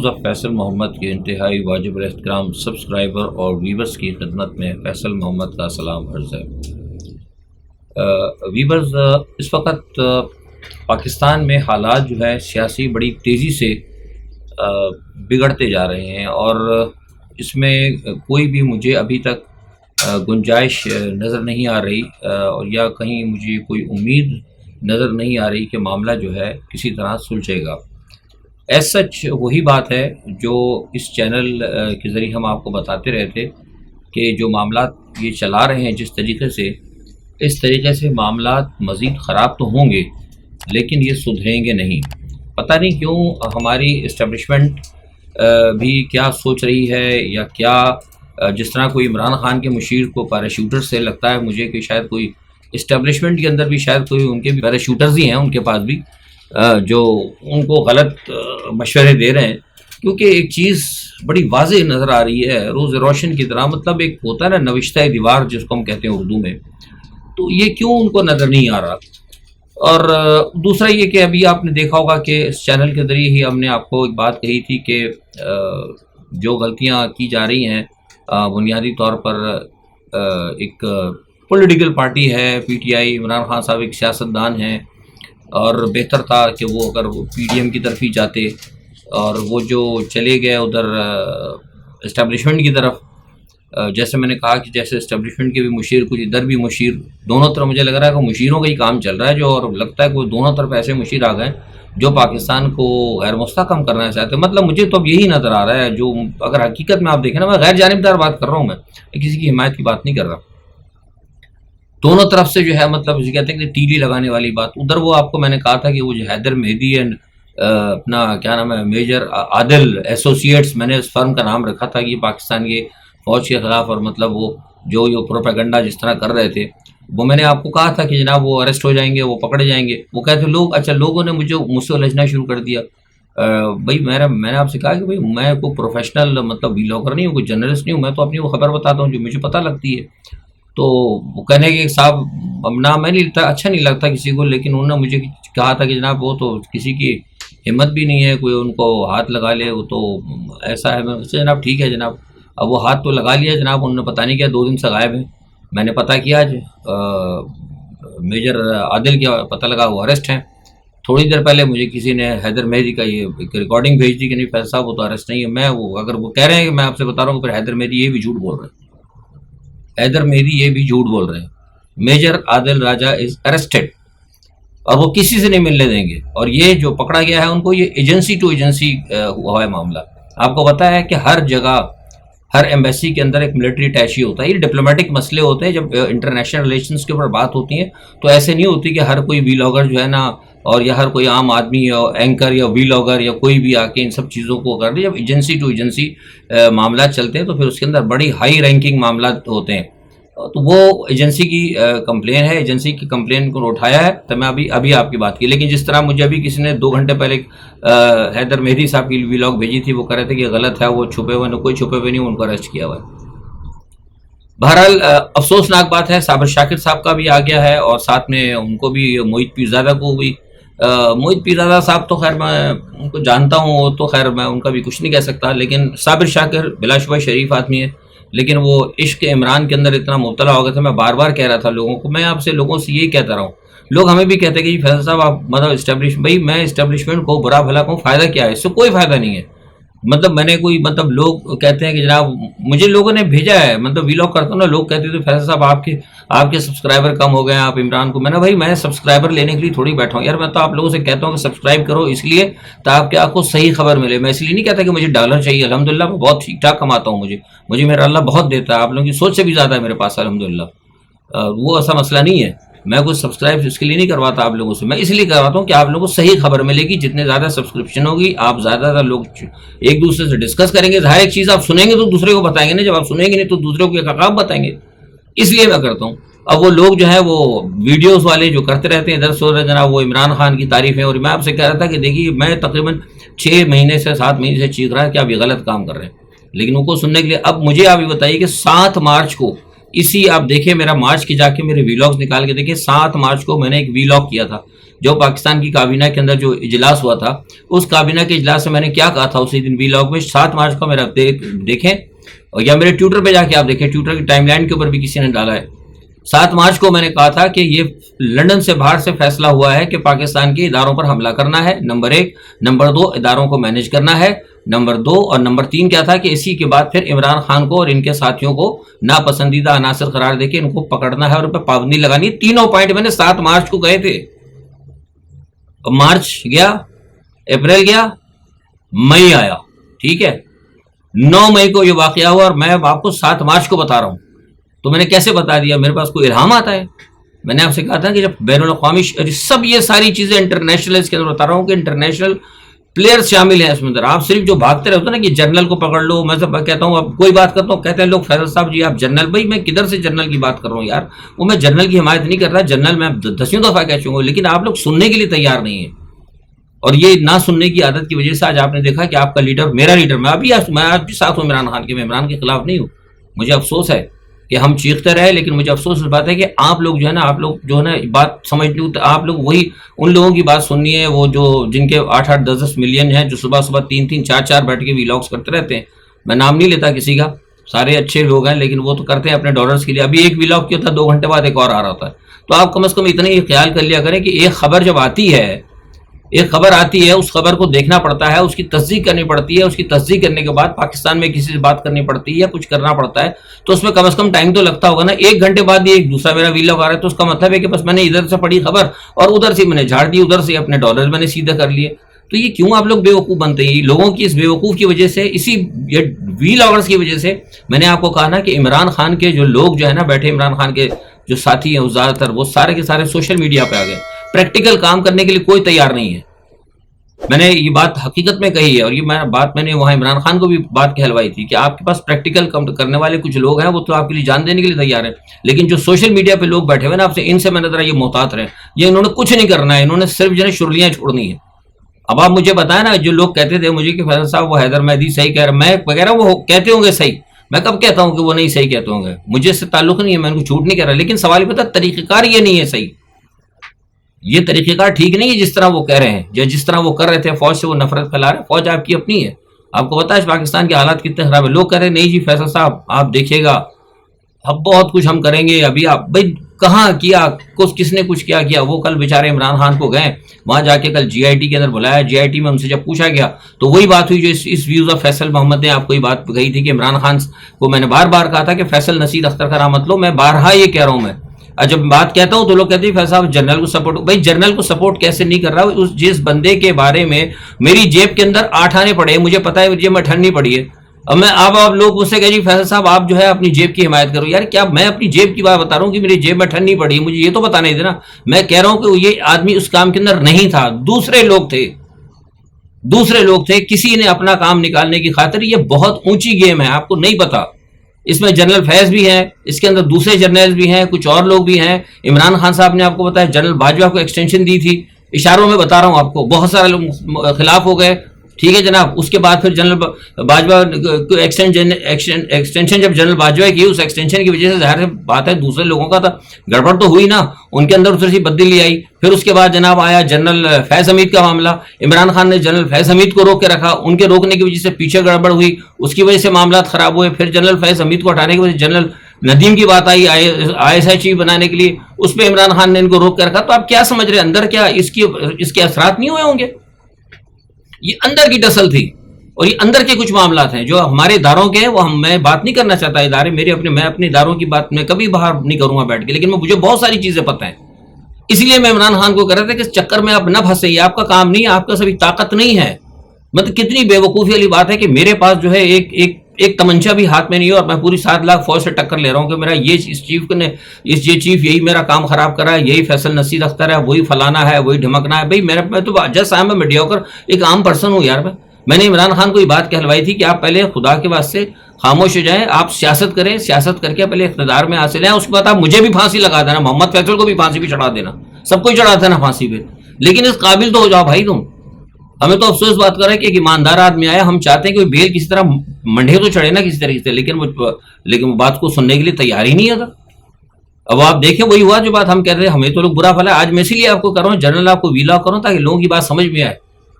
Views of Faisal محمد کے انتہائی واجب الاحترام سبسکرائبر اور ویورز کی خدمت میں فیصل محمد کا سلام عرض ہے۔ ویورز، اس وقت پاکستان میں حالات جو ہے سیاسی بڑی تیزی سے بگڑتے جا رہے ہیں، اور اس میں کوئی بھی مجھے ابھی تک گنجائش نظر نہیں آ رہی، یا کہیں مجھے کوئی امید نظر نہیں آ رہی کہ معاملہ جو ہے کسی طرح سلجھے گا۔ ایز سچ وہی بات ہے جو اس چینل کے ذریعے ہم آپ کو بتاتے رہے تھے کہ جو معاملات یہ چلا رہے ہیں جس طریقے سے، اس طریقے سے معاملات مزید خراب تو ہوں گے لیکن یہ سدھریں گے نہیں۔ پتہ نہیں کیوں ہماری اسٹیبلشمنٹ بھی کیا سوچ رہی ہے، یا کیا جس طرح کوئی عمران خان کے مشیر کو پیراشوٹر سے لگتا ہے مجھے کہ شاید کوئی اسٹیبلشمنٹ کے اندر بھی شاید کوئی ان کے بھی پیراشوٹرز ہی ہیں ان کے پاس بھی، جو ان کو غلط مشورے دے رہے ہیں، کیونکہ ایک چیز بڑی واضح نظر آ رہی ہے روز روشن کی طرح، مطلب ایک ہوتا ہے نا نوشتہ دیوار جس کو ہم کہتے ہیں اردو میں، تو یہ کیوں ان کو نظر نہیں آ رہا۔ اور دوسرا یہ کہ ابھی آپ نے دیکھا ہوگا کہ اس چینل کے ذریعے ہی ہم نے آپ کو ایک بات کہی تھی کہ جو غلطیاں کی جا رہی ہیں بنیادی طور پر ایک پولیٹیکل پارٹی ہے P T I, Imran Khan صاحب ایک سیاستدان ہیں، اور بہتر تھا کہ وہ اگر وہ پی ڈی ایم کی طرف ہی جاتے، اور وہ جو چلے گئے ادھر اسٹیبلشمنٹ کی طرف، جیسے میں نے کہا کہ جیسے اسٹیبلشمنٹ کے بھی مشیر کچھ ادھر بھی مشیر، دونوں طرف مجھے لگ رہا ہے کہ مشیروں کا ہی کام چل رہا ہے جو، اور لگتا ہے کہ وہ دونوں طرف ایسے مشیر آ گئے جو پاکستان کو غیر مستحکم کرنا چاہتے ہیں۔ مطلب مجھے تو اب یہی نظر آ رہا ہے، جو اگر حقیقت میں آپ دیکھیں نا، میں غیر جانبدار بات کر رہا ہوں، میں کسی کی حمایت کی بات نہیں کر رہا، دونوں طرف سے جو ہے مطلب اسے کہتے ہیں کہ تیلی لگانے والی بات۔ ادھر وہ آپ کو میں نے کہا تھا کہ وہ جو حیدر مہدی اینڈ اپنا کیا نام ہے میجر عادل ایسوسیٹس، میں نے اس فرم کا نام رکھا تھا کہ پاکستان کے فوج کے خلاف، اور مطلب وہ جو یہ پروپیگنڈا جس طرح کر رہے تھے، وہ میں نے آپ کو کہا تھا کہ جناب وہ اریسٹ ہو جائیں گے، وہ پکڑے جائیں گے۔ وہ کہتے لوگ، اچھا لوگوں نے مجھ سے الجھنا شروع کر دیا۔ بھائی میں نے آپ سے کہا کہ بھائی میں کوئی پروفیشنل مطلب ویلاگر نہیں ہوں، کوئی جرنلسٹ نہیں ہوں، میں تو اپنی وہ خبر بتاتا ہوں جو مجھے پتہ لگتی ہے۔ تو وہ کہنے کہ صاحب نہ میں نہیں لگتا، اچھا نہیں لگتا کسی کو، لیکن انہوں نے مجھے کہا تھا کہ جناب وہ تو کسی کی ہمت بھی نہیں ہے کوئی ان کو ہاتھ لگا لے، وہ تو ایسا ہے۔ میں جناب ٹھیک ہے جناب، اب وہ ہاتھ تو لگا لیا جناب، انہوں نے پتہ نہیں کیا 2 دن سے غائب ہیں۔ میں نے پتہ کیا آج میجر عادل کیا پتہ لگا وہ اریسٹ ہیں۔ تھوڑی دیر پہلے مجھے کسی نے حیدر مہدی کا یہ ایک ریکارڈنگ بھیج دی کہ نہیں فیصل صاحب وہ تو اریسٹ نہیں ہے۔ میں وہ اگر وہ کہہ رہے ہیں کہ میں آپ سے بتا رہا ہوں، پھر حیدر مہدی یہ بھی جھوٹ بول رہے ہیں، حیدر مہدی یہ بھی جھوٹ بول رہے ہیں۔ میجر عادل راجہ از اریسٹڈ، اور وہ کسی سے نہیں ملنے دیں گے، اور یہ جو پکڑا گیا ہے ان کو، یہ ایجنسی ٹو ایجنسی ہوا ہے معاملہ۔ آپ کو پتہ ہے کہ ہر جگہ ہر ایمبیسی کے اندر ایک ملٹری اٹیچی ہوتا ہے، یہ ڈپلومیٹک مسئلے ہوتے ہیں جب انٹرنیشنل ریلیشنز کے اوپر بات ہوتی ہیں، تو ایسے نہیں ہوتی کہ ہر کوئی ویلاگر جو ہے نا، اور یا ہر کوئی عام آدمی یا اینکر یا ویلاگر یا کوئی بھی آ کے ان سب چیزوں کو کر دے۔ جب ایجنسی ٹو ایجنسی معاملات چلتے ہیں تو پھر اس کے اندر بڑی ہائی رینکنگ معاملات ہوتے ہیں، تو وہ ایجنسی کی کمپلین ہے، ایجنسی کی کمپلین کو اٹھایا ہے۔ تو میں ابھی آپ کی بات کی، لیکن جس طرح مجھے ابھی کسی نے 2 گھنٹے پہلے حیدر مہدی صاحب کی ویلاگ بھیجی تھی، وہ کہہ رہے تھے کہ غلط ہے، وہ چھپے ہوئے، کوئی چھپے ہوئے نہیں، ان کو اریسٹ کیا ہوا ہے۔ بہرحال افسوسناک بات ہے، صابر شاکر صاحب کا بھی آ گیا ہے، اور ساتھ میں ان کو بھی موہت پیرزادہ کو بھی۔ موہت پیرزادہ صاحب تو خیر میں ان کو جانتا ہوں، وہ تو خیر میں ان کا بھی کچھ نہیں کہہ سکتا، لیکن صابر شاکر بلا شبہ شریف آدمی ہے، لیکن وہ عشق عمران کے اندر اتنا مبتلا ہو گیا تھا۔ میں بار بار کہہ رہا تھا لوگوں کو، میں آپ سے لوگوں سے یہی کہتا رہا ہوں، لوگ ہمیں بھی کہتے ہیں کہ فیصل صاحب آپ مطلب بھائی میں اسٹیبلشمنٹ کو برا بھلا کہوں، فائدہ کیا ہے اس سے؟ کوئی فائدہ نہیں ہے۔ مطلب میں نے کوئی مطلب لوگ کہتے ہیں کہ جناب مجھے لوگوں نے بھیجا ہے، مطلب ویلاگ کرتا ہوں نا، لوگ کہتے تھے فیصل صاحب آپ کے سبسکرائبر کم ہو گئے ہیں، آپ عمران کو۔ میں نے بھائی میں سبسکرائبر لینے کے لیے تھوڑی بیٹھا ہوں یار، میں تو آپ لوگوں سے کہتا ہوں کہ سبسکرائب کرو اس لیے تاکہ آپ کو صحیح خبر ملے۔ میں اس لیے نہیں کہتا کہ مجھے ڈالر چاہیے، الحمدللہ میں بہت ٹھیک ٹھاک کماتا ہوں، مجھے میرا اللہ بہت دیتا ہے، آپ لوگوں کی سوچ سے بھی زیادہ ہے میرے پاس الحمدللہ، وہ ایسا مسئلہ نہیں ہے۔ میں کوئی سبسکرائب اس کے لیے نہیں کرواتا آپ لوگوں سے، میں اس لیے کرواتا ہوں کہ آپ لوگوں کو صحیح خبر ملے گی۔ جتنے زیادہ سبسکرپشن ہوگی، آپ زیادہ لوگ ایک دوسرے سے ڈسکس کریں گے، ہر ایک چیز آپ سنیں گے تو دوسرے کو بتائیں گے نا، جب آپ سنیں گے نہیں تو دوسرے کو ایک حقائق بتائیں گے، اس لیے میں کرتا ہوں۔ اب وہ لوگ جو ہے وہ ویڈیوز والے جو کرتے رہتے ہیں ادھر سے ادھر، جناب وہ عمران خان کی تعریفیں، اور میں آپ سے کہہ رہا تھا کہ دیکھیے میں تقریباً 6 مہینے سے 7 مہینے سے چیخ رہا ہے کہ آپ یہ غلط کام کر رہے ہیں، لیکن ان کو سننے کے لیے اب مجھے آپ یہ بتائیے کہ 7 مارچ کو اسی آپ دیکھیں میرا مارچ کی جا کے میرے ویلاگز نکال کے دیکھیں، 7 مارچ کو میں نے ایک ویلاگ کیا تھا جو پاکستان کی کابینہ کے اندر جو اجلاس ہوا تھا، اس کابینہ کے اجلاس میں نے کیا کہا تھا اسی دن ویلاگ میں، 7 مارچ کو میرا دیکھیں، اور یا میرے ٹویٹر پہ جا کے آپ دیکھیں، ٹویٹر کی ٹائم لائن کے اوپر بھی کسی نے ڈالا ہے۔ 7 مارچ کو میں نے کہا تھا کہ یہ لندن سے باہر سے فیصلہ ہوا ہے کہ پاکستان کے اداروں پر حملہ کرنا ہے، نمبر 1، نمبر 2 اداروں کو مینیج کرنا ہے، نمبر 2 اور نمبر 3 کیا تھا کہ اسی کے بعد پھر عمران خان کو اور ان کے ساتھیوں کو ناپسندیدہ عناصر قرار دے کے ان کو پکڑنا ہے اور ان پر پابندی لگانی ہے۔ تینوں پوائنٹ میں نے 7 مارچ کو کہے تھے۔ مارچ گیا، اپریل گیا، مئی آیا، ٹھیک ہے، 9 مئی کو یہ واقعہ ہوا اور میں آپ کو 7 مارچ کو بتا رہا ہوں۔ تو میں نے کیسے بتا دیا؟ میرے پاس کوئی الہام آتا ہے؟ میں نے آپ سے کہا تھا کہ جب بین الاقوامی سب یہ ساری چیزیں انٹرنیشنل، اس کے اندر بتا رہا ہوں کہ انٹرنیشنل پلیئر شامل ہیں اس میں اندر۔ آپ صرف جو بھاگتے رہتے ہیں نا کہ جنرل کو پکڑ لو، میں سب کہتا ہوں، اب کوئی بات کرتا ہوں کہتے ہیں لوگ فیصل صاحب جی آپ جنرل، بھائی میں کدھر سے جنرل کی بات کر رہا ہوں یار، وہ میں جنرل کی حمایت نہیں کر رہا، جنرل میں 10 دفعہ کہہ چکا ہوں، لیکن آپ لوگ سننے کے لیے تیار نہیں ہیں، اور یہ نہ سننے کی عادت کی وجہ سے آج آپ نے دیکھا کہ آپ کا لیڈر، میرا لیڈر، میں آج بھی ساتھ ہوں عمران خان کے، میں عمران کے خلاف نہیں ہوں، مجھے افسوس ہے کہ ہم چیختے رہے، لیکن مجھے افسوس اس بات ہے کہ آپ لوگ جو ہے نا، آپ لوگ جو ہے نا بات سمجھتے ہو، آپ لوگ وہی ان لوگوں کی بات سننی ہے، وہ جو جن کے 8-8 10-10 ملین ہیں، جو صبح 3-3 4-4 بیٹھ کے ویلاگس کرتے رہتے ہیں۔ میں نام نہیں لیتا کسی کا، سارے اچھے لوگ ہیں، لیکن وہ تو کرتے ہیں اپنے ڈالرز کے لیے۔ ابھی ایک ویلاگ کیا تھا، 2 گھنٹے بعد ایک اور آ رہا ہوتا ہے۔ تو آپ کم از کم اتنا ہی خیال کر لیا کریں کہ ایک خبر جب آتی ہے، ایک خبر آتی ہے، اس خبر کو دیکھنا پڑتا ہے، اس کی تصدیق کرنی پڑتی ہے، اس کی تصدیق کرنے کے بعد پاکستان میں کسی سے بات کرنی پڑتی ہے یا کچھ کرنا پڑتا ہے، تو اس میں کم از کم ٹائم تو لگتا ہوگا نا۔ 1 گھنٹے بعد یہ ایک دوسرا میرا ویلاگ آ رہا ہے، تو اس کا مطلب ہے کہ بس میں نے ادھر سے پڑھی خبر اور ادھر سے میں نے جھاڑ دی، ادھر سے اپنے ڈالر میں نے سیدھا کر لیے۔ تو یہ کیوں آپ لوگ بے وقوف بنتے ہیں؟ لوگوں کی اس بے وقوف کی وجہ سے، اسی ویلاگرز کی وجہ سے میں نے آپ کو کہا نا کہ عمران خان کے جو لوگ جو ہے نا بیٹھے، عمران خان کے جو ساتھی ہیں زیادہ تر، وہ سارے کے سارے سوشل میڈیا پہ آ گئے، پریکٹیکل کام کرنے کے لیے کوئی تیار نہیں ہے۔ میں نے یہ بات حقیقت میں کہی ہے، اور یہ بات میں نے وہاں عمران خان کو بھی بات کہلوائی تھی کہ آپ کے پاس پریکٹیکل کرنے والے کچھ لوگ ہیں، وہ تو آپ کے لیے جان دینے کے لیے تیار ہیں، لیکن جو سوشل میڈیا پہ لوگ بیٹھے ہوئے نا، آپ سے ان سے میں نے ذرا یہ محتاط رہے، یہ انہوں نے کچھ نہیں کرنا ہے، انہوں نے صرف جو ہے شرلیاں چھوڑنی ہے۔ اب آپ مجھے بتائیں نا، جو لوگ کہتے تھے مجھے کہ فیصل صاحب وہ حیدر مہدی صحیح کہہ رہا، میں کہہ رہا ہوں وہ کہتے ہوں گے صحیح، میں کب کہتا ہوں کہ وہ نہیں صحیح کہتے ہوں گے؟ مجھے اس سے تعلق نہیں ہے، میں ان کو جھوٹ نہیں کہہ رہا، لیکن سوال یہ پتہ طریقہ کار یہ نہیں ہے صحیح، یہ طریقہ کار ٹھیک نہیں ہے جس طرح وہ کہہ رہے ہیں، یا جس طرح وہ کر رہے تھے، فوج سے وہ نفرت پھیلا رہے ہیں۔ فوج آپ کی اپنی ہے، آپ کو پتا ہے پاکستان کے حالات کتنے خراب ہے۔ لوگ کہہ رہے ہیں نہیں جی فیصل صاحب آپ دیکھیے گا، اب بہت کچھ ہم کریں گے، ابھی آپ بھائی کہاں کیا، کس نے کچھ کیا وہ کل بیچارے عمران خان کو گئے وہاں جا کے، کل جی آئی ٹی کے اندر بلایا، جی آئی ٹی میں ان سے جب پوچھا گیا تو وہی بات ہوئی جو اس ویوز آف فیصل محمد نے آپ کو یہ بات کہی تھی کہ عمران خان کو میں نے بار بار کہا تھا کہ فیصل نصیر اختر کا نام مت لو، میں بارہا یہ کہہ رہا ہوں میں، اور جب بات کہتا ہوں تو لوگ کہتے ہیں فیصل صاحب جنرل کو سپورٹ، بھائی جنرل کو سپورٹ کیسے نہیں کر رہا، جس بندے کے بارے میں میری جیب کے اندر 8 آنے پڑے، مجھے پتا ہے جیب میں ٹھنڈ نہیں پڑی ہے، اب آپ لوگ مجھ سے کہہ جی فیصل صاحب آپ جو ہے اپنی جیب کی حمایت کرو، یار کیا میں اپنی جیب کی بات بتا رہا ہوں کہ میری جیب میں ٹھنڈ نہیں پڑی، مجھے یہ تو بتانا ہی تھا نا، میں کہہ رہا ہوں کہ یہ آدمی اس کام کے اندر نہیں تھا، دوسرے لوگ تھے، کسی نے اپنا کام نکالنے کی خاطر، یہ بہت اونچی گیم ہے، آپ کو نہیں پتا، اس میں جنرل فیض بھی ہے، اس کے اندر دوسرے جنرل بھی ہیں، کچھ اور لوگ بھی ہیں، عمران خان صاحب نے آپ کو بتایا جنرل باجوہ کو ایکسٹینشن دی تھی، اشاروں میں بتا رہا ہوں آپ کو، بہت سارے لوگ خلاف ہو گئے، ٹھیک ہے جناب، اس کے بعد پھر جنرل باجوہ کو ایکسٹینشن جب جنرل باجوہ کی، اس ایکسٹینشن کی وجہ سے ظاہر بات ہے دوسرے لوگوں کا تھا گڑبڑ تو ہوئی نا، ان کے اندر دوسری بدلی آئی، پھر اس کے بعد جناب آیا جنرل فیض حمید کا معاملہ، عمران خان نے جنرل فیض حمید کو روک کے رکھا، ان کے روکنے کی وجہ سے پیچھے گڑبڑ ہوئی، اس کی وجہ سے معاملات خراب ہوئے، پھر جنرل فیض حمید کو ہٹانے کی وجہ سے جنرل ندیم کی بات آئی آئی ایس آئی چیف بنانے کے لیے، اس پہ عمران خان نے ان کو روک کے رکھا۔ تو آپ کیا سمجھ رہے ہیں اندر کیا اس کے اثرات نہیں ہوئے ہوں گے؟ یہ اندر کی ٹسل تھی، اور یہ اندر کے کچھ معاملات ہیں جو ہمارے اداروں کے ہیں، وہ میں بات نہیں کرنا چاہتا، ادارے میرے میں اپنے اداروں کی بات میں کبھی باہر نہیں کروں گا بیٹھ کے، لیکن مجھے بہت ساری چیزیں پتہ ہیں، اسی لیے میں عمران خان کو کہہ رہا تھا کہ اس چکر میں آپ نہ پھنسے، یہ آپ کا کام نہیں ہے، آپ کا سبھی طاقت نہیں ہے، مطلب کتنی بے وقوفی والی بات ہے کہ میرے پاس جو ہے ایک تمنچا بھی ہاتھ میں نہیں ہے، اور میں پوری 7 لاکھ فوج سے ٹکر لے رہا ہوں کہ میرا اس چیف یہی میرا کام خراب کرا ہے، یہی فیصل نصیر اختر ہے، وہی فلانا ہے، وہی ڈھمکنا ہے۔ بھائی میں تو just I am a mediocre, ایک عام پرسن ہوں یار۔ میں نے عمران خان کو یہ بات کہلوائی تھی کہ آپ پہلے خدا کے واسطے خاموش ہو جائیں، آپ سیاست کریں، سیاست کر کے پہلے اقتدار میں حاصل ہیں، اس کے بعد آپ مجھے بھی پھانسی لگا دینا، محمد فیصل کو بھی پھانسی بھی چڑھا دینا، سب کو چڑھاتا نا پھانسی پہ، لیکن اس قابل تو ہو جاؤ بھائی تم۔ ہمیں تو افسوس بات کر رہے ہیں کہ ایک ایماندار آدمی آیا, ہم چاہتے ہیں کہ بیل کسی طرح منڈے تو چڑھے نا کسی طریقے سے, لیکن وہ بات کو سننے کے لیے تیار ہی نہیں ہے. اب آپ دیکھیں وہی ہوا جو بات ہم کہہ رہے ہیں, ہمیں تو لوگ برا بھلا. آج میں اسی لیے آپ کو کر رہا ہوں جنرل آپ کو ویلا کروں تاکہ لوگوں کی بات سمجھ میں آئے.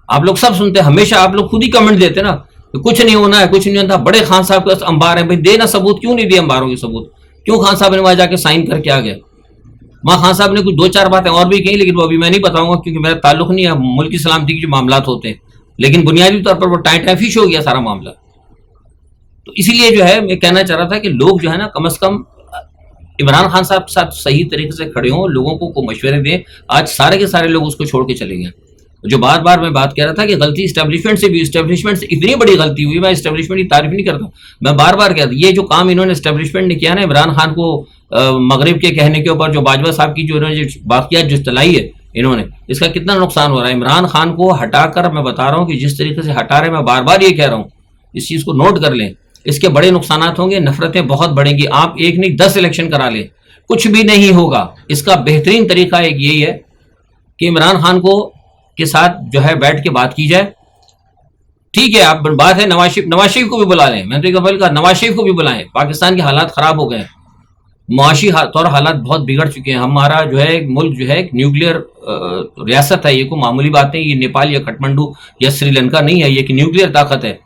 آپ لوگ سب سنتے ہیں, ہمیشہ آپ لوگ خود ہی کمنٹ دیتے نا کہ کچھ نہیں ہونا ہے, کچھ نہیں ہوتا. بڑے خان صاحب کے انبار ہیں, بھائی دینا ثبوت, کیوں نہیں دیے انباروں کے ثبوت؟ کیوں خان صاحب نے وہاں جا کے سائن کر کے آ گیا؟ وہاں خان صاحب نے کچھ 2-4 باتیں اور بھی کہیں, لیکن وہ ابھی میں نہیں بتاؤں گا کیونکہ میرا تعلق نہیں ہے ملک کی سلامتی کے جو معاملات ہوتے ہیں. لیکن بنیادی طور پر وہ ٹائم فش ہو گیا سارا معاملہ. تو اسی لیے جو ہے میں کہنا چاہ رہا تھا کہ لوگ جو ہے نا کم از کم عمران خان صاحب کے ساتھ صحیح طریقے سے کھڑے ہوں, لوگوں کو مشورے دیں. آج سارے کے سارے لوگ اس کو چھوڑ کے چلے گئے. جو بار بار میں بات کہہ رہا تھا کہ غلطی اسٹیبلشمنٹ سے بھی, اسٹیبلشمنٹ سے اتنی بڑی غلطی ہوئی. میں اسٹیبلشمنٹ کی تعریف نہیں کرتا ہوں, میں بار بار کہتا ہوں یہ جو کام انہوں نے اسٹیبلشمنٹ نے کیا نا عمران خان کو مغرب کے کہنے کے اوپر, جو باجوہ صاحب کی جو انہوں نے باقیات جو چلائی ہے انہوں نے, اس کا کتنا نقصان ہو رہا ہے. عمران خان کو ہٹا کر میں بتا رہا ہوں کہ جس طریقے سے ہٹا رہے ہیں, میں بار بار یہ کہہ رہا ہوں, اس چیز کو نوٹ کر لیں. اس کے بڑے نقصانات ہوں گے, نفرتیں بہت بڑھیں گی. آپ ایک نہیں 10 الیکشن کرا لیں, کچھ بھی نہیں ہوگا. اس کا بہترین طریقہ ایک یہی ہے کہ عمران خان کو کے ساتھ جو ہے بیٹھ کے بات کی جائے. ٹھیک ہے, آپ بات ہے نواز شریف کو بھی بلا لیں. میں تو کہا نواز شریف کو بھی بلائیں. پاکستان کے حالات خراب ہو گئے ہیں, معاشی طور حالات بہت بگڑ چکے ہیں. ہمارا جو ہے ملک جو ہے ایک نیوکلیر ریاست ہے. یہ کوئی معمولی بات نہیں, یہ نیپال یا کھٹمنڈو یا سری لنکا نہیں ہے, یہ ایک نیوکلیر طاقت ہے.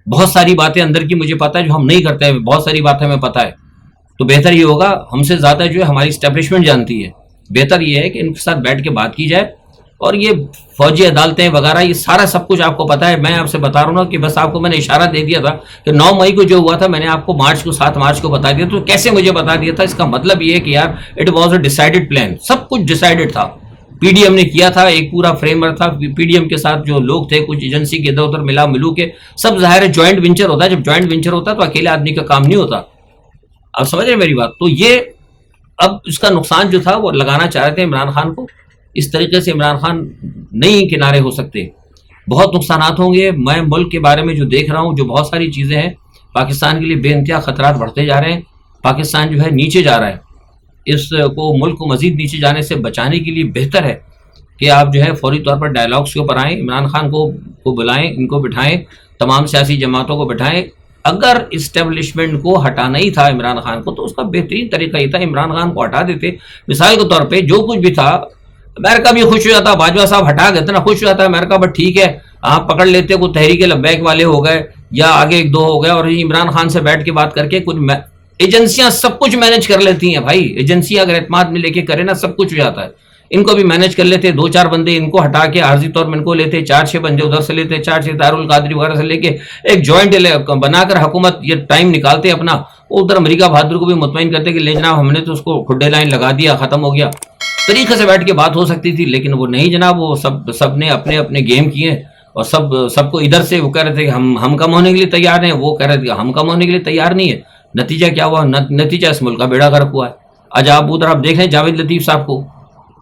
بہت ساری باتیں اندر کی مجھے پتا ہے جو ہم نہیں کرتے ہیں, بہت ساری باتیں ہمیں پتا ہے. تو بہتر یہ ہوگا, ہم سے زیادہ جو ہے ہماری اسٹیبلشمنٹ جانتی ہے, بہتر یہ ہے کہ ان کے ساتھ بیٹھ کے بات کی جائے. اور یہ فوجی عدالتیں وغیرہ یہ سارا سب کچھ آپ کو پتا ہے. میں آپ سے بتا رہا ہوں نا کہ بس آپ کو میں نے اشارہ دے دیا تھا کہ 9 مئی کو جو ہوا تھا, میں نے آپ کو 7 مارچ کو بتا دیا. تو کیسے مجھے بتا دیا تھا؟ اس کا مطلب یہ ہے کہ یار it was a decided plan, سب کچھ ڈیسائیڈڈ تھا. پی ڈی ایم نے کیا تھا, ایک پورا فریم ورک تھا. پی ڈی ایم کے ساتھ جو لوگ تھے, کچھ ایجنسی کے ادھر ادھر ملو کے, سب ظاہر ہے جوائنٹ وینچر ہوتا ہے. جب جوائنٹ وینچر ہوتا ہے تو اکیلے آدمی کا کام نہیں ہوتا. آپ سمجھ رہے میری بات؟ تو یہ اب اس کا نقصان جو تھا وہ لگانا چاہ رہے تھے عمران خان کو. اس طریقے سے عمران خان نہیں کنارے ہو سکتے, بہت نقصانات ہوں گے. میں ملک کے بارے میں جو دیکھ رہا ہوں, جو بہت ساری چیزیں ہیں, پاکستان کے لیے بے انتہا خطرات بڑھتے جا رہے ہیں. پاکستان جو ہے نیچے جا رہا ہے. اس کو ملک کو مزید نیچے جانے سے بچانے کے لیے بہتر ہے کہ آپ جو ہے فوری طور پر ڈائلاگس کے اوپر آئیں, عمران خان کو بلائیں, ان کو بٹھائیں, تمام سیاسی جماعتوں کو بٹھائیں. اگر اسٹیبلشمنٹ کو ہٹانا ہی تھا عمران خان کو, تو اس کا بہترین طریقہ یہ تھا عمران خان کو ہٹا دیتے. مثال کے طور پہ جو کچھ بھی تھا, امریکہ بھی خوش ہو جاتا, باجوہ صاحب ہٹا گئے نا, خوش ہو جاتا ہے امریکہ, بٹ ٹھیک ہے آپ پکڑ لیتے, کوئی تحریک لبیک والے ہو گئے یا آگے 1-2 ہو گئے, اور عمران خان سے بیٹھ کے بات کر کے کچھ ایجنسیاں سب کچھ مینج کر لیتی ہیں بھائی. ایجنسیاں اگر اعتماد میں لے کے کرے نا, سب کچھ ہو جاتا ہے. ان کو بھی مینج کر لیتے, 2-4 بندے ان کو ہٹا کے عارضی طور میں ان کو لیتے, 4-6 بندے ادھر سے لیتے, 4-6 دارالقادری وغیرہ سے لے کے ایک جوائنٹ بنا کر حکومت یہ ٹائم نکالتے اپنا. ادھر امریکہ بہادر کو بھی مطمئن کرتے کہ لے جناب ہم نے تو اس کو کھڈے لائن لگا دیا, ختم ہو گیا. طریقے سے بیٹھ کے بات ہو سکتی تھی, لیکن وہ نہیں جناب. وہ سب نے اپنے اپنے گیم کیے, اور سب کو ادھر سے وہ کہہ رہے تھے کہ ہم کم ہونے کے لیے تیار ہیں, وہ کہہ رہے تھے کہ ہم کم ہونے کے لیے تیار نہیں ہے. نتیجہ کیا ہوا؟ نتیجہ اس ملک کا بیڑا غرق ہوا ہے. آج آپ ادھر آپ دیکھ رہے ہیں جاوید لطیف صاحب کو.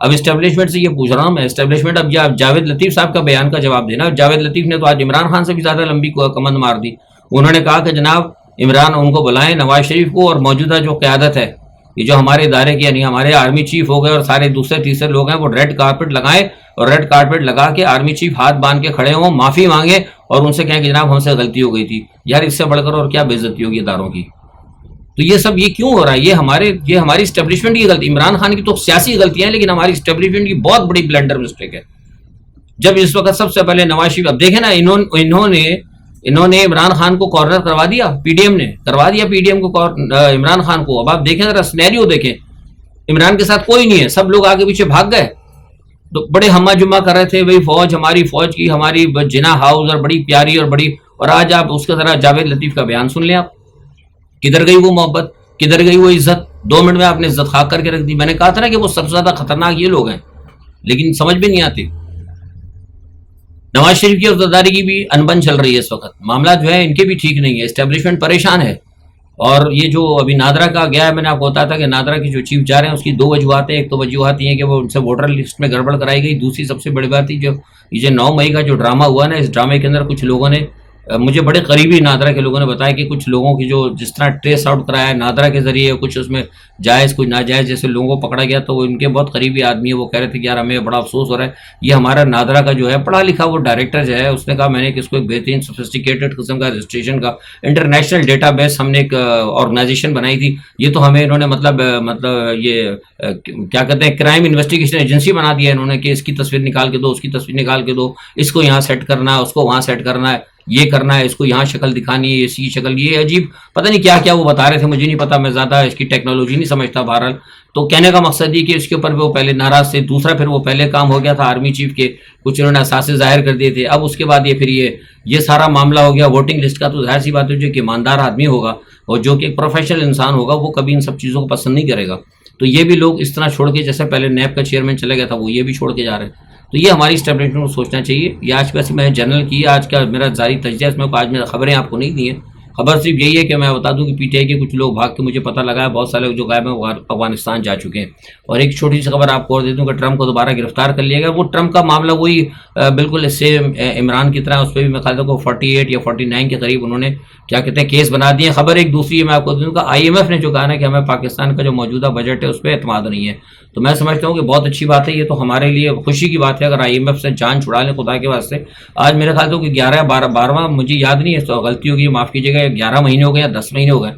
اب اسٹیبلشمنٹ سے یہ پوچھ رہا ہوں میں, اسٹیبلشمنٹ اب جاوید لطیف صاحب کا بیان کا جواب دینا. جاوید لطیف نے تو آج عمران خان سے بھی زیادہ لمبی کمند مار دی. انہوں نے کہا کہ جناب عمران ان کو بلائیں, نواز شریف کو, اور موجودہ جو قیادت ہے, یہ جو ہمارے ادارے کی یعنی ہمارے آرمی چیف ہو گئے اور سارے دوسرے تیسرے لوگ ہیں, وہ ریڈ کارپٹ لگائیں, اور ریڈ کارپٹ لگا کے آرمی چیف ہاتھ باندھ کے کھڑے ہوں, معافی مانگیں, اور ان سے کہیں کہ جناب ہم سے غلطی ہو گئی تھی. یار اس سے بڑھ کر اور کیا بے عزتی ہوگی اداروں کی؟ تو یہ سب یہ کیوں ہو رہا ہے؟ یہ ہماری اسٹیبلشمنٹ کی غلطی. عمران خان کی تو سیاسی غلطیاں ہیں, لیکن ہماری اسٹیبلشمنٹ کی بہت بڑی بلنڈر مسٹیک ہے. جب اس وقت سب سے پہلے نواز شریف, اب دیکھیں نا, انہوں نے عمران خان کو کارنر کروا دیا, پی ڈی ایم نے کروا دیا پی ڈی ایم کو عمران خان کو. اب آپ دیکھیں ذرا سینیریو دیکھیں, عمران کے ساتھ کوئی نہیں ہے, سب لوگ آگے پیچھے بھاگ گئے. تو بڑے ہما جمع کر رہے تھے, بھائی فوج, ہماری فوج کی, ہماری جناح ہاؤس اور بڑی پیاری اور بڑی. اور آج آپ اس کا ذرا جاوید لطیف کا بیان سن لیں, آپ کدھر گئی وہ محبت, کدھر گئی وہ عزت؟ 2 منٹ میں آپ نے عزت خاک کر کے رکھ دی. میں نے کہا تھا نا کہ وہ سب سے زیادہ خطرناک یہ لوگ ہیں, لیکن سمجھ بھی نہیں آتی. نواز شریف کی عہدیداری کی بھی انبن چل رہی ہے اس وقت, معاملات جو ہے ان کے بھی ٹھیک نہیں ہے, اسٹیبلشمنٹ پریشان ہے. اور یہ جو ابھی نادرا کا گیا ہے, میں نے آپ کو بتایا تھا کہ نادرا کے جو چیف جا رہے ہیں اس کی 2 وجوہات ہیں. ایک تو وجوہات یہ ہے کہ وہ ان سے ووٹر لسٹ میں گڑبڑ کرائی گئی. دوسری سب سے بڑی بات تھی جو یہ 9 مئی کا جو ڈرامہ ہوا نا, اس ڈرامے کے اندر کچھ لوگوں نے مجھے بڑے قریبی نادرا کے لوگوں نے بتایا کہ کچھ لوگوں کی جو جس طرح ٹریس آؤٹ کرایا ہے نادرا کے ذریعے، کچھ اس میں جائز کچھ ناجائز جیسے لوگوں کو پکڑا گیا، تو وہ ان کے بہت قریبی آدمی ہے، وہ کہہ رہے تھے کہ یار ہمیں بڑا افسوس ہو رہا ہے، یہ ہمارا نادرا کا جو ہے پڑھا لکھا وہ ڈائریکٹر جو ہے، اس نے کہا میں نے کہ اس کو ایک بہترین سوفسٹیکیٹڈ قسم کا رجسٹریشن کا انٹرنیشنل ڈیٹا بیس ہم نے ایک آرگنائزیشن بنائی تھی، یہ تو ہمیں انہوں نے مطلب یہ کیا کہتے ہیں کرائم انویسٹیگیشن ایجنسی بنا دیا ہے انہوں نے، کہ اس کی تصویر نکال کے دو، اس کی تصویر نکال کے دو، اس کو یہاں سیٹ کرنا ہے، اس کو وہاں سیٹ کرنا ہے، یہ کرنا ہے، اس کو یہاں شکل دکھانی ہے، اسی شکل، یہ عجیب پتہ نہیں کیا کیا وہ بتا رہے تھے، مجھے نہیں پتا، میں زیادہ اس کی ٹیکنالوجی نہیں سمجھتا بہرحال۔ تو کہنے کا مقصد یہ کہ اس کے اوپر وہ پہلے ناراض تھے، دوسرا پھر وہ پہلے کام ہو گیا تھا آرمی چیف کے، کچھ انہوں نے اثاثے ظاہر کر دیے تھے، اب اس کے بعد یہ پھر یہ سارا معاملہ ہو گیا ووٹنگ لسٹ کا، تو ظاہر سی بات ہے جو کہ ایماندار آدمی ہوگا اور جو کہ ایک پروفیشنل انسان ہوگا وہ کبھی ان سب چیزوں کو پسند نہیں کرے گا۔ تو یہ بھی لوگ اس طرح چھوڑ کے، جیسے پہلے نیب کا چیئرمین چلا گیا تھا وہ یہ بھی چھوڑ کے جا رہے ہیں، تو یہ ہماری اسٹیبلشمنٹ کو سوچنا چاہیے۔ یہ آج ویسے میں جنرل کی آج کا میرا ظاہری تجزیہ، اس میں آج میرا خبریں آپ کو نہیں دی ہیں، خبر صرف یہی ہے کہ میں بتا دوں کہ پی ٹی آئی کے کچھ لوگ بھاگ کے، مجھے پتہ لگا ہے بہت سارے لوگ جو غائب ہیں وہ افغانستان جا چکے ہیں۔ اور ایک چھوٹی سی خبر آپ کو اور دے دوں کہ ٹرمپ کو دوبارہ گرفتار کر لیا گیا، وہ ٹرمپ کا معاملہ وہی بالکل سیم عمران کی طرح، اس پہ بھی میں خیال کو 48 یا 49 کے قریب انہوں نے کیا کہتے ہیں کیس بنا دیے۔ خبر ایک دوسری ہے میں آپ کو دوں گا، آئی ایم ایف نے جو کہا ہے کہ ہمیں پاکستان کا جو موجودہ بجٹ ہے اس پہ اعتماد نہیں ہے، تو میں سمجھتا ہوں کہ بہت اچھی بات ہے، یہ تو ہمارے لیے خوشی کی بات ہے اگر آئی ایم ایف سے جان چھڑا لیں خدا کے واسطے۔ آج میرے خیال کہ 12واں مجھے یاد نہیں ہے، تو غلطی ہوگی معاف کیجیے گا، 11 مہینے ہو گئے یا 10 مہینے ہو گئے،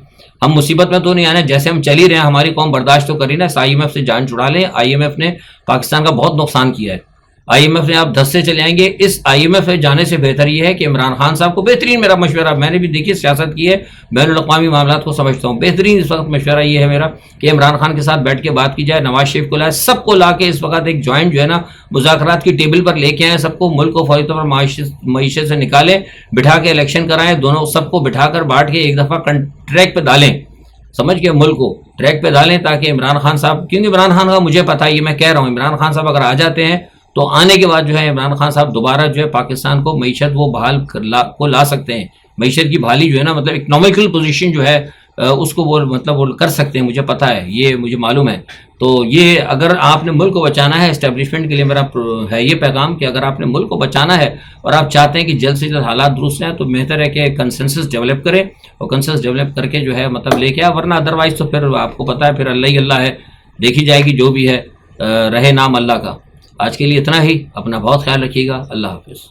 ہم مصیبت میں تو نہیں آنا، جیسے ہم چل ہی رہے ہیں، ہماری قوم برداشت تو کری نا، اس آئی ایم ایف سے جان چھڑا لیں۔ آئی ایم ایف نے پاکستان کا بہت نقصان کیا ہے، آئی ایم ایف نے آپ 10 سے چلے آئیں گے، اس آئی ایم ایف سے جانے سے بہتر یہ ہے کہ عمران خان صاحب کو، بہترین میرا مشورہ، میں نے بھی دیکھیے سیاست کی ہے، بین الاقوامی معاملات کو سمجھتا ہوں، بہترین اس وقت مشورہ یہ ہے میرا کہ عمران خان کے ساتھ بیٹھ کے بات کی جائے، نواز شریف کو لائے، سب کو لا کے اس وقت ایک جوائنٹ جو ہے نا مذاکرات کی ٹیبل پر لے کے آئیں، سب کو ملک کو فوری طور پر معیشت سے نکالیں، بٹھا کے الیکشن کرائیں، دونوں سب کو بٹھا کر بانٹ کے ایک دفعہ ٹریک پہ ڈالیں، سمجھ کے ملک کو ٹریک پہ ڈالیں، تاکہ عمران خان صاحب، کیونکہ عمران خان کا مجھے پتا ہے، یہ میں کہہ رہا ہوں، عمران خان صاحب اگر آ جاتے ہیں تو آنے کے بعد جو ہے عمران خان صاحب دوبارہ جو ہے پاکستان کو معیشت وہ بحال کو لا سکتے ہیں، معیشت کی بحالی جو ہے نا مطلب اکنامیکل پوزیشن جو ہے اس کو وہ مطلب وہ کر سکتے ہیں، مجھے پتا ہے، یہ مجھے معلوم ہے۔ تو یہ اگر آپ نے ملک کو بچانا ہے، اسٹیبلشمنٹ کے لیے میرا ہے یہ پیغام کہ اگر آپ نے ملک کو بچانا ہے اور آپ چاہتے ہیں کہ جلد سے جلد حالات درست ہیں، تو بہتر ہے کہ کنسنسس ڈیولپ کریں، اور کنسنسس ڈیولپ کر کے جو ہے مطلب لے کے آئے، ورنہ ادروائز تو پھر آپ کو پتا ہے پھر اللہ ہی اللہ ہے، دیکھی جائے گی جو بھی ہے، رہے نام اللہ کا۔ آج کے لیے اتنا ہی، اپنا بہت خیال رکھیے گا، اللہ حافظ۔